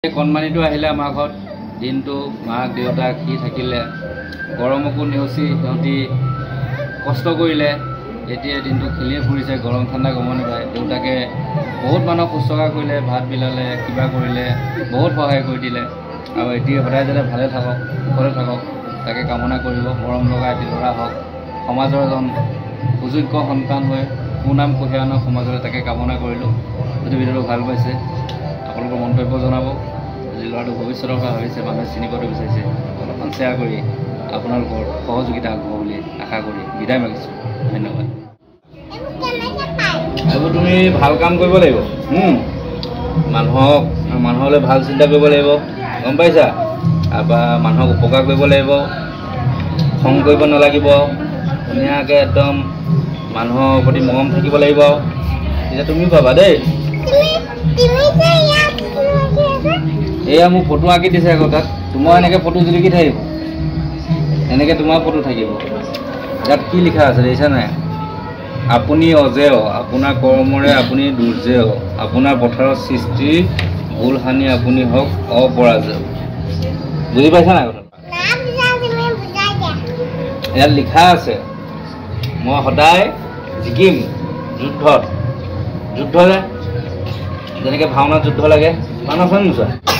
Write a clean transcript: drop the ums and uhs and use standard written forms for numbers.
কণমানিটো আহিলে আমাৰ ঘৰত দিনটো মাক দেউতাক কি থাকিলে গৰমকো নেওচি সিহঁতি কষ্ট কৰিলে এতিয়া দিনটো খেলিয়ে ফুৰিছে গৰম ঠাণ্ডা গম নাপায় দেউতাকে বহুত মানুহক শুশ্ৰূষা কৰিলে ভাত বিলালে কিবা কৰিলে বহুত সহায় কৰি দিলে আৰু এতিয়া সদায় যাতে ভালে থাকক সুখৰে থাকক তাকে কামনা কৰিব মৰম লগা এটি ল'ৰা হওক সমাজৰ এজন সুযোগ্য সন্তান হৈ সুনাম কঢ়িয়াই আনক সমাজলৈ তাকে কামনা কৰিলোঁ যদি ভিডিঅ'টো ভাল পাইছে আপোনালোকৰ মন্তব্য জনাব যদি ল'ৰাটো ভৱিষ্যতৰ কথা ভাবিছে মানুহে চিনি পোৱাটো বিচাৰিছে অলপমান শ্বেয়াৰ কৰি আপোনালোকৰ সহযোগিতা আগবঢ়াব বুলি আশা কৰি বিদায় মাগিছোঁ ধন্যবাদ এইবোৰ তুমি ভাল কাম কৰিব লাগিব মানুহলৈ ভাল চিন্তা কৰিব লাগিব গম পাইছা তাৰপৰা মানুহক উপকাৰ কৰিব লাগিব খং কৰিব নালাগিব ধুনীয়াকৈ একদম মানুহৰ প্ৰতি মৰম থাকিব লাগিব তেতিয়া তুমি পাবা দেই এয়া মোক ফটো আঁকি দিছে আকৌ তাত তোমাৰ এনেকৈ ফটো জিলিকি থাকিব এনেকৈ তোমাৰ ফটো থাকিব ইয়াত কি লিখা আছে দেখিছা নাই আপুনি অজেয় আপোনাৰ কৰ্মৰে আপুনি দুৰ্জেয় আপোনাৰ পথাৰৰ সৃষ্টি ভুল হানি আপুনি হওক অপৰাজেয় বুজি পাইছা নাই কথা ইয়াত লিখা আছে মই সদায় জিকিম যুদ্ধত যেনেকৈ ভাওনাত যুদ্ধ লাগে মানুহ নোচোৱা